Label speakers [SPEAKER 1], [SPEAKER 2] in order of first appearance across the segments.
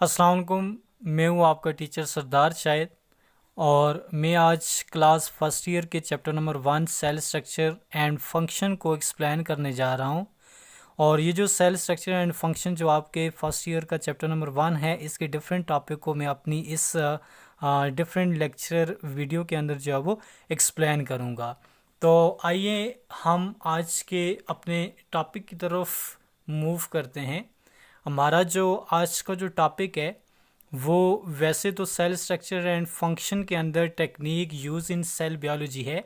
[SPEAKER 1] अस्सलाम वालेकुम। मैं हूँ आपका टीचर सरदार शाहिद और मैं आज क्लास फर्स्ट ईयर के chapter number 1 cell structure and function को एक्सप्लेन करने जा रहा हूँ। और ये जो सेल स्ट्रक्चर एंड फंक्शन जो आपके फर्स्ट ईयर का चैप्टर नंबर 1 है, इसके डिफरेंट टॉपिक को मैं अपनी इस डिफरेंट लेक्चर वीडियो के अंदर जो है वो एक्सप्लेन करूँगा। तो आइए हम आज के अपने टॉपिक की तरफ मूव करते हैं। हमारा जो आज का जो टॉपिक है वो वैसे तो सेल स्ट्रक्चर एंड फंक्शन के अंदर technique use in cell biology है,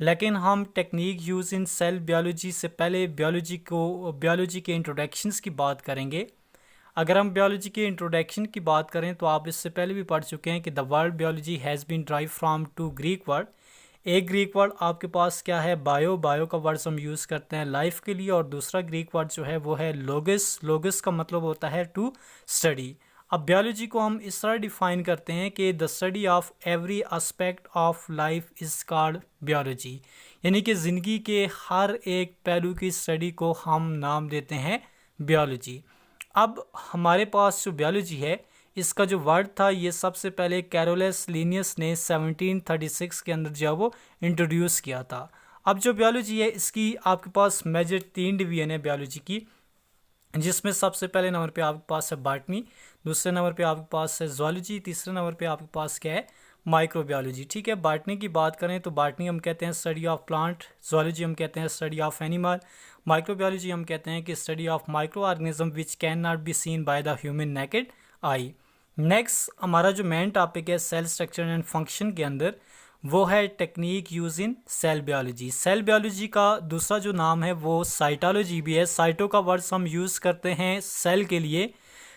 [SPEAKER 1] लेकिन हम technique use in cell biology से पहले बायोलॉजी के इंट्रोडक्शंस की बात करेंगे। अगर हम बायोलॉजी के इंट्रोडक्शन की बात करें तो आप इससे पहले भी पढ़ चुके हैं कि the word biology has been drive from two Greek word. एक ग्रीक वर्ड आपके पास क्या है, बायो का वर्ड्स हम यूज़ करते हैं लाइफ के लिए, और दूसरा ग्रीक वर्ड जो है वो है लोगस का मतलब होता है टू स्टडी। अब बायोलॉजी को हम इस तरह डिफाइन करते हैं कि the study of every aspect of life is called biology, यानी कि ज़िंदगी के हर एक पहलू की स्टडी को हम नाम देते हैं बायोलॉजी। अब हमारे पास जो बायोलॉजी है, इसका जो वर्ड था ये सबसे पहले कैरोलस लीनियस ने 1736 के अंदर जो है वो इंट्रोड्यूस किया था। अब जो बायोलॉजी है इसकी आपके पास मेजर 3 डिवीजन है बायोलॉजी की, जिसमें सबसे पहले नंबर पे आपके पास है बॉटनी, दूसरे नंबर पे आपके पास है जूलॉजी, तीसरे नंबर पे आपके पास क्या है, माइक्रोबायोलॉजी। ठीक है, बॉटनी की बात करें तो बॉटनी हम कहते हैं स्टडी ऑफ प्लांट, जूलॉजी हम कहते हैं स्टडी ऑफ एनिमल, माइक्रोबायोलॉजी हम कहते हैं कि study of microorganism which can not be seen by the human naked eye. Next हमारा जो मेन टॉपिक है सेल स्ट्रक्चर एंड फंक्शन के अंदर, वो है technique use in cell biology. Cell biology का दूसरा जो नाम है वो साइटोलॉजी भी है। साइटो का वर्ड्स हम यूज़ करते हैं सेल के लिए।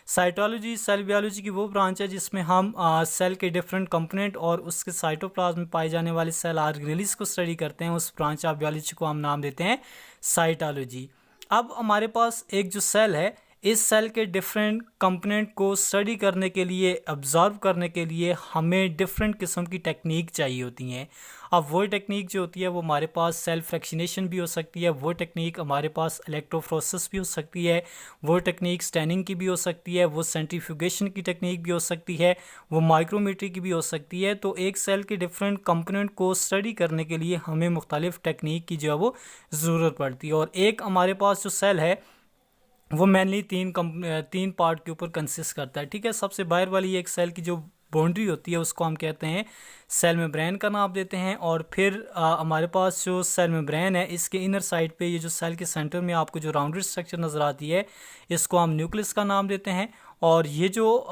[SPEAKER 1] साइटोलॉजी सेल बायोलॉजी की वो ब्रांच है जिसमें हम सेल के डिफरेंट कंपोनेंट और उसके साइटोप्लाज्म में पाए जाने वाले सेल ऑर्गेनेल्स को स्टडी करते हैं। उस ब्रांच ऑफ बायोलॉजी को हम नाम देते हैं साइटोलॉजी। अब हमारे पास एक जो सेल है, इस सेल के डिफरेंट कंपोनेंट को स्टडी करने के लिए, ऑब्जर्व करने के लिए हमें डिफरेंट किस्म की टेक्निक चाहिए होती हैं। अब वो टेक्निक जो होती है वो हमारे पास सेल फ्रैक्शनेशन भी हो सकती है, वो टेक्निक हमारे पास इलेक्ट्रोफोरेसिस भी हो सकती है, वो टेक्निक स्टैनिंग की भी हो सकती है, वो सेंट्रीफ्यूगेशन की टेक्निक भी हो सकती है, वो माइक्रोमेट्री की भी हो सकती है। तो एक सेल के डिफरेंट कंपोनेंट को स्टडी करने के लिए हमें मुख्तलिफ टेक्निक की जो है वो ज़रूरत पड़ती है। और एक हमारे पास जो सेल है वो मेनली तीन पार्ट के ऊपर कंसिस्ट करता है। ठीक है, सबसे बाहर वाली एक सेल की जो बाउंड्री होती है उसको हम कहते हैं सेल मेम्ब्रेन का नाम देते हैं। और फिर हमारे पास जो सेल मेम्ब्रेन है, इसके इनर साइड पे ये जो सेल के सेंटर में आपको जो राउंडेड स्ट्रक्चर नज़र आती है, इसको हम न्यूक्लियस का नाम देते हैं। और ये जो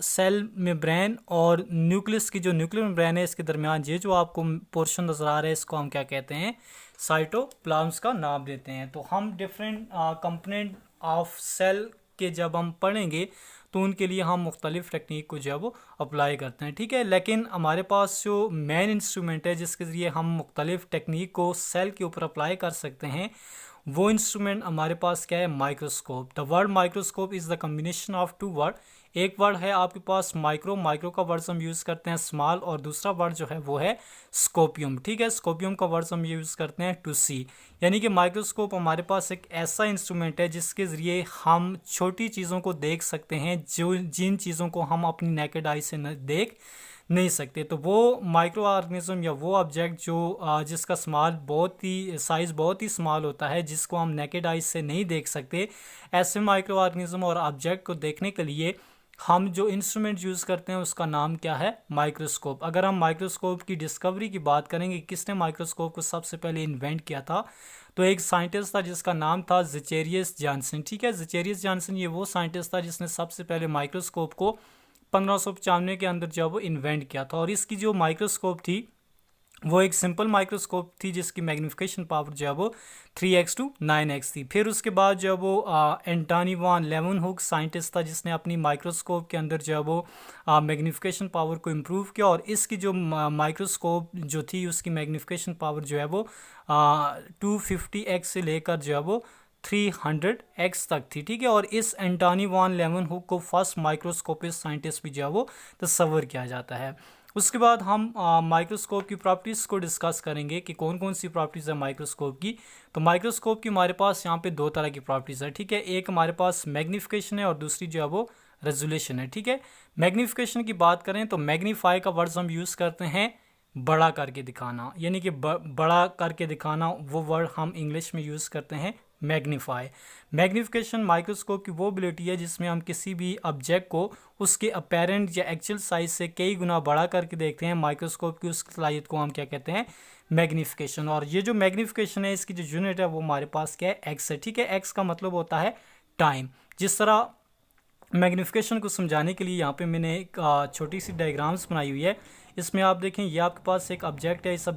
[SPEAKER 1] सेल मेम्ब्रेन और न्यूक्लियस की जो न्यूक्लियर मेम्ब्रेन है, इसके दरमियान ये जो आपको पोर्शन नज़र आ रहा है, इसको हम क्या कहते हैं, साइटोप्लाज्म का नाम देते हैं। तो हम डिफरेंट कंपोनेंट ऑफ सेल के जब हम पढ़ेंगे तो उनके लिए हम मुख्तलिफ टेक्निक को जो है वो अप्लाई करते हैं। ठीक है, लेकिन हमारे पास जो मेन इंस्ट्रूमेंट है जिसके ज़रिए हम मुख्तलिफ टेक्निक को सेल के ऊपर अप्लाई कर सकते हैं, वो इंस्ट्रूमेंट हमारे पास क्या है, microscope. The word microscope is the combination of two word. एक वर्ड है आपके पास माइक्रो का वर्ड्स हम यूज़ करते हैं स्मॉल, और दूसरा वर्ड जो है वो है स्कोपियम। ठीक है, स्कोपियम का वर्ड्स हम यूज़ करते हैं टू सी। यानी कि माइक्रोस्कोप हमारे पास एक ऐसा इंस्ट्रूमेंट है जिसके ज़रिए हम छोटी चीज़ों को देख सकते हैं, जो जिन चीज़ों को हम अपनी नेकेड आई से देख नहीं सकते। तो वो माइक्रो ऑर्गेनिज्म या वो ऑब्जेक्ट जो जिसका साइज़ बहुत ही स्मॉल होता है, जिसको हम नेकेड आई से नहीं देख सकते, ऐसे माइक्रो ऑर्गेनिज्म और ऑब्जेक्ट को देखने के लिए हम जो इंस्ट्रूमेंट यूज़ करते हैं उसका नाम क्या है, माइक्रोस्कोप। अगर हम माइक्रोस्कोप की डिस्कवरी की बात करेंगे, किसने माइक्रोस्कोप को सबसे पहले इन्वेंट किया था, तो एक साइंटिस्ट था जिसका नाम था ज़ेचेरियस जॉनसन। ठीक है, ज़ेचेरियस जॉनसन ये वो साइंटिस्ट था जिसने सबसे पहले माइक्रोस्कोप को 1595 के अंदर जो वो इन्वेंट किया था। और इसकी जो माइक्रोस्कोप थी वो एक सिंपल माइक्रोस्कोप थी जिसकी मैग्नीफिकेशन पावर जो है वो 3x to 9x थी। फिर उसके बाद जो है वो एंटोनी वॉन लेवनहुक साइंटिस्ट था जिसने अपनी माइक्रोस्कोप के अंदर जो है वो मैग्नीफिकेशन पावर को इम्प्रूव किया, और इसकी जो माइक्रोस्कोप जो थी उसकी मैग्नीफिकेशन पावर जो है वो 250x से लेकर जो है वो 300x तक थी। ठीक है, और इस एंटोनी वॉन लेवनहुक को फर्स्ट माइक्रोस्कोपिस्ट साइंटिस्ट भी जो है वो तस्वर किया जाता है। उसके बाद हम माइक्रोस्कोप की प्रॉपर्टीज़ को डिस्कस करेंगे कि कौन कौन सी प्रॉपर्टीज़ है माइक्रोस्कोप की। तो माइक्रोस्कोप की हमारे पास यहाँ पे दो तरह की प्रॉपर्टीज़ है। ठीक है, एक हमारे पास मैग्नीफिकेशन है और दूसरी जो है वो रेजोल्यूशन है, ठीक है। मैग्नीफिकेशन की बात करें तो मैग्नीफाई का वर्ड्स हम यूज़ करते हैं बड़ा करके दिखाना, यानी कि बड़ा करके दिखाना, वो वर्ड हम इंग्लिश में यूज़ करते हैं मैग्नीफाई। मैग्नीफिकेशन माइक्रोस्कोप की वो एबिलिटी है जिसमें हम किसी भी ऑब्जेक्ट को उसके अपेरेंट या एक्चुअल साइज से कई गुना बड़ा करके देखते हैं। माइक्रोस्कोप की उस सलाहियत को हम क्या कहते हैं, मैग्नीफिकेशन। और ये जो मैग्नीफिकेशन है इसकी जो यूनिट है वो हमारे पास क्या है, एक्स है, ठीक है। एक्स का मतलब होता है टाइम। जिस तरह मैग्नीफिकेशन को समझाने के लिए यहाँ पे मैंने एक छोटी सी डायग्राम्स बनाई हुई है। इसमें आप देखें, ये आपके पास एक ऑब्जेक्ट है, इस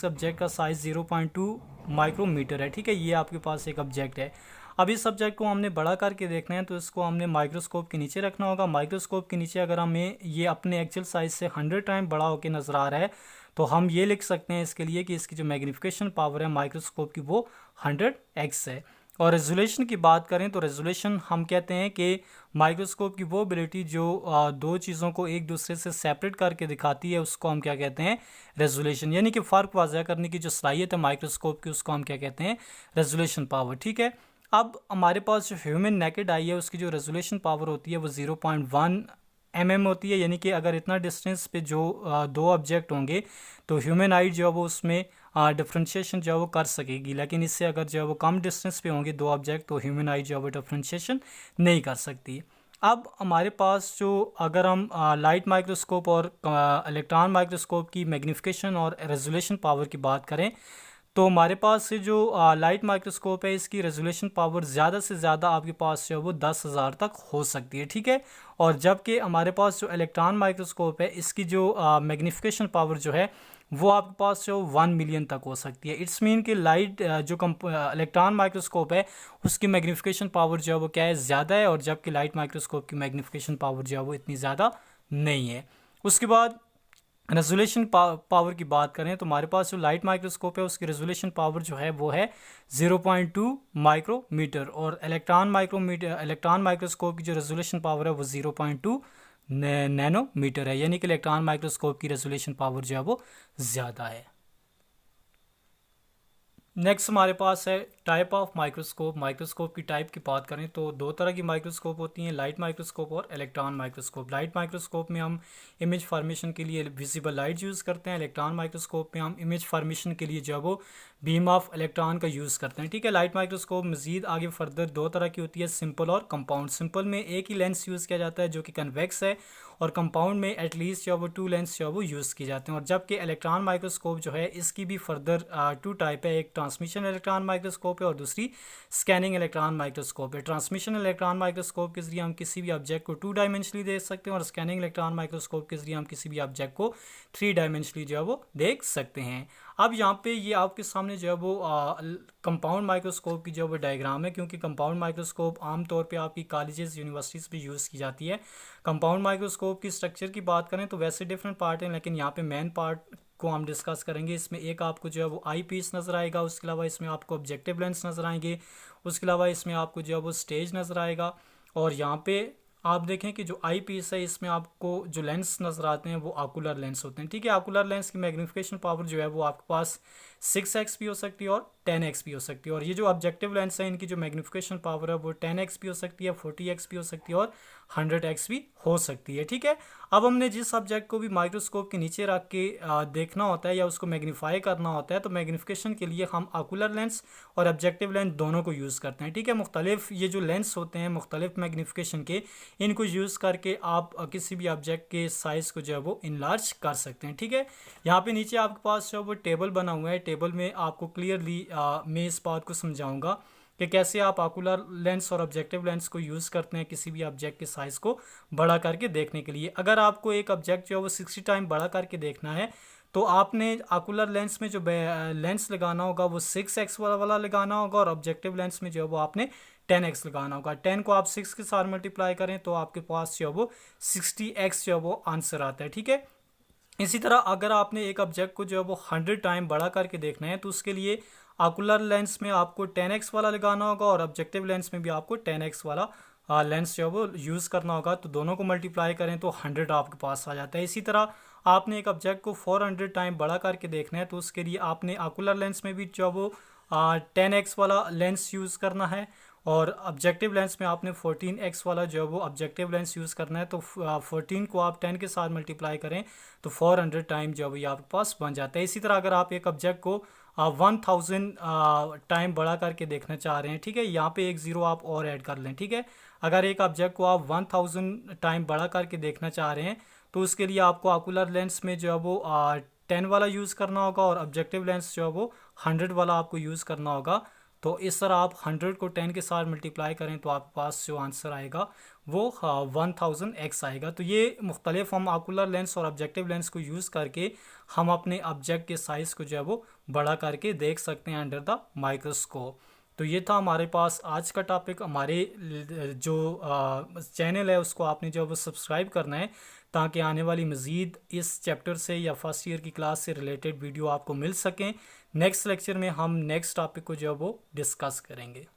[SPEAKER 1] ऑब्जेक्ट का साइज़ 0.2 माइक्रोमीटर है, ठीक है। ये आपके पास एक ऑब्जेक्ट है। अब इस सब्जेक्ट को हमने बड़ा करके देखना है तो इसको हमने माइक्रोस्कोप के नीचे रखना होगा। माइक्रोस्कोप के नीचे अगर हमें ये अपने एक्चुअल साइज से 100 टाइम बड़ा होकर नज़र आ रहा है तो हम ये लिख सकते हैं इसके लिए कि इसकी जो मैग्नीफिकेशन पावर है माइक्रोस्कोप की वो 100x है। और रेजोल्यूशन की बात करें तो रेजोल्यूशन हम कहते हैं कि माइक्रोस्कोप की वो एबिलिटी जो दो चीज़ों को एक दूसरे से सेपरेट करके दिखाती है उसको हम क्या कहते हैं, रेजोल्यूशन। यानी कि फ़र्क वाज़ह करने की जो सलाहियत है माइक्रोस्कोप की उसको हम क्या कहते हैं, रेजोल्यूशन पावर, ठीक है। अब हमारे पास जो ह्यूमन नेकेड आई है उसकी जो रेजोल्यूशन पावर होती है वो 0.1 होती है। यानी कि अगर इतना डिस्टेंस पे जो दो ऑब्जेक्ट होंगे तो ह्यूमन आई जो है वो उसमें डिफ्रेंशिएशन जो है वो कर सकेगी, लेकिन इससे अगर जो है वो कम डिस्टेंस पे होंगे दो ऑब्जेक्ट तो ह्यूमन आई जो है वो डिफ्रेंशिएशन नहीं कर सकती। अब हमारे पास जो अगर हम लाइट माइक्रोस्कोप और इलेक्ट्रॉन माइक्रोस्कोप की मैग्नीफिकेशन और रेजोल्यूशन पावर की बात करें तो हमारे पास से जो लाइट माइक्रोस्कोप है इसकी रेजोल्यूशन पावर ज़्यादा से ज़्यादा आपके पास जो है वो 10,000 तक हो सकती है, ठीक है। और जबकि हमारे पास जो इलेक्ट्रॉन माइक्रोस्कोप है इसकी जो मैग्नीफिकेशन पावर जो है वो आपके पास जो 1 मिलियन तक हो सकती है। इट्स मीन कि लाइट जो इलेक्ट्रॉन माइक्रोस्कोप है उसकी मैग्नीफिकेशन पावर जो है वो क्या है, ज़्यादा है, और जबकि लाइट माइक्रोस्कोप की मैग्नीफिकेशन पावर जो है वो इतनी ज़्यादा नहीं है। उसके बाद रेजोल्यूशन पावर की बात करें तो हमारे पास जो लाइट माइक्रोस्कोप है उसकी रेजोल्यूशन पावर जो है वो है 0.2 माइक्रोमीटर, और इलेक्ट्रॉन माइक्रोस्कोप की जो रेजोल्यूशन पावर है वो 0.2 नैनोमीटर है। यानी कि इलेक्ट्रॉन माइक्रोस्कोप की रेजोल्यूशन पावर जो है वो ज़्यादा है। नेक्स्ट हमारे पास है टाइप ऑफ माइक्रोस्कोप। माइक्रोस्कोप की टाइप की बात करें तो दो तरह की माइक्रोस्कोप होती हैं, लाइट माइक्रोस्कोप और इलेक्ट्रॉन माइक्रोस्कोप। लाइट माइक्रोस्कोप में हम इमेज फॉर्मेशन के लिए विजिबल लाइट यूज़ करते हैं। इलेक्ट्रॉन माइक्रोस्कोप में हम इमेज फॉर्मेशन के लिए जो है वो बीम ऑफ इलेक्ट्रॉन का यूज़ करते हैं, ठीक है। लाइट माइक्रोस्कोप मजीद आगे फर्दर दो तरह की होती है, सिंपल और कंपाउंड। सिंपल में एक ही लेंस यूज़ किया जाता है जो कि कन्वेक्स है, और कंपाउंड में एटलीस्ट जो है वो 2 लेंस जो है वो यूज़ किए जाते हैं। और जबकि इलेक्ट्रॉन माइक्रोस्कोप जो है इसकी भी फर्दर 2 टाइप है, एक ट्रांसमिशन इलेक्ट्रॉन माइक्रोस्कोप है और दूसरी स्कैनिंग इलेक्ट्रॉन माइक्रोस्कोप है। ट्रांसमिशन इलेक्ट्रॉन माइक्रोस्कोप के जरिए हम किसी भी ऑब्जेक्ट को 2 डायमेंशनली देख सकते हैं, और स्कैनिंग इलेक्ट्रॉन माइक्रोस्कोप के जरिए हम किसी भी ऑब्जेक्ट को 3 डायमेंशनली जो है वो देख सकते हैं। अब यहाँ पे ये आपके सामने जो है वो कंपाउंड माइक्रोस्कोप की जो वो डायग्राम है, क्योंकि कंपाउंड माइक्रोस्कोप आमतौर पे आपकी कॉलेजेस यूनिवर्सिटीज़ पे यूज़ की जाती है। कंपाउंड माइक्रोस्कोप की स्ट्रक्चर की बात करें तो वैसे डिफरेंट पार्ट हैं, लेकिन यहाँ पे मेन पार्ट को हम डिस्कस करेंगे। इसमें एक आपको जो है वो आई पीस नज़र आएगा, उसके अलावा इसमें आपको ऑब्जेक्टिव लेंस नज़र आएंगे, उसके अलावा इसमें आपको जो है वो स्टेज नज़र आएगा। और यहाँ पे आप देखें कि जो आई पीस है इसमें आपको जो लेंस नज़र आते हैं वो आकुलर लेंस होते हैं, ठीक है। आकुलर लेंस की मैग्नीफिकेशन पावर जो है वो आपके पास 6x भी हो सकती है और 10x भी हो सकती है। और ये जो ऑब्जेक्टिव लेंस है इनकी जो मैग्नीफिकेशन पावर है वो 10x भी हो सकती है, 40x भी हो सकती है और 100x भी हो सकती है, ठीक है। अब हमने जिस ऑब्जेक्ट को भी माइक्रोस्कोप के नीचे रख के देखना होता है या उसको मैग्नीफाई करना होता है तो मैग्नीफिकेशन के लिए हम आकुलर लेंस और ऑब्जेक्टिव लेंस दोनों को यूज़ करते हैं, ठीक है। मुख्तलिफ ये जो लेंस होते हैं मुख्तलिफ मैग्नीफिकेशन के, इनको यूज़ करके आप किसी भी ऑब्जेक्ट के साइज़ को जो है वो इनलार्ज कर सकते हैं, ठीक है। यहाँ पे नीचे आपके पास जो है वो टेबल बना हुआ है। टेबल में आपको क्लियरली मैं इस बात को समझाऊंगा कि कैसे आप आकुलर लेंस और ऑब्जेक्टिव लेंस को यूज़ करते हैं किसी भी ऑब्जेक्ट के साइज़ को बड़ा करके देखने के लिए। अगर आपको एक ऑब्जेक्ट जो है वो 60 टाइम बड़ा करके देखना है तो आपने आकुलर लेंस में जो लेंस लगाना होगा वो 6x वाला लगाना होगा, और ऑब्जेक्टिव लेंस में जो है वो आपने 10x लगाना होगा। 10 को आप 6 के साथ मल्टीप्लाई करें तो आपके पास जो है वो 60x जो है वो आंसर आता है, ठीक है। इसी तरह अगर आपने एक ऑब्जेक्ट को जो है वो 100 टाइम बड़ा करके देखना है तो उसके लिए आकुलर लेंस में आपको 10x वाला लगाना होगा और ऑब्जेक्टिव लेंस में भी आपको 10x वाला लेंस जो है वो यूज़ करना होगा। तो दोनों को मल्टीप्लाई करें तो 100 आपके पास आ जाता है। इसी तरह आपने एक ऑब्जेक्ट को 400 टाइम बड़ा करके देखना है तो उसके लिए आपने आकुलर लेंस में भी जो है वो 10x वाला लेंस यूज़ करना है, और ऑब्जेक्टिव लेंस में आपने 14x वाला जो है वो ऑब्जेक्टिव लेंस यूज़ करना है। तो 14 को आप 10 के साथ मल्टीप्लाई करें तो 400 टाइम जो है वो ये आपके पास बन जाता है। इसी तरह अगर आप एक ऑब्जेक्ट को 1000 टाइम बढ़ा करके देखना चाह रहे हैं, ठीक है, यहाँ पे एक ज़ीरो आप और ऐड कर लें, ठीक है। अगर एक ऑब्जेक्ट को आप 1000 टाइम बढ़ा करके देखना चाह रहे हैं तो उसके लिए आपको ऑकुलर लेंस में जो है वो 10 वाला यूज़ करना होगा और ऑब्जेक्टिव लेंस जो है वो 100 वाला आपको यूज़ करना होगा। तो इस तरह आप 100 को 10 के साथ मल्टीप्लाई करें तो आपके पास जो आंसर आएगा वो 1000x आएगा। तो ये मुख्तलिफ हम ऑकुलर लेंस और ऑब्जेक्टिव लेंस को यूज़ करके हम अपने ऑब्जेक्ट के साइज़ को जो है वो बड़ा करके देख सकते हैं अंडर द माइक्रोस्कोप। तो ये था हमारे पास आज का टॉपिक। हमारे जो चैनल है उसको आपने जो है वो सब्सक्राइब करना है ताकि आने वाली मज़ीद इस चैप्टर से या फर्स्ट ईयर की क्लास से रिलेटेड वीडियो आपको मिल सकें। नेक्स्ट लेक्चर में हम नेक्स्ट टॉपिक को जो है वो डिस्कस करेंगे।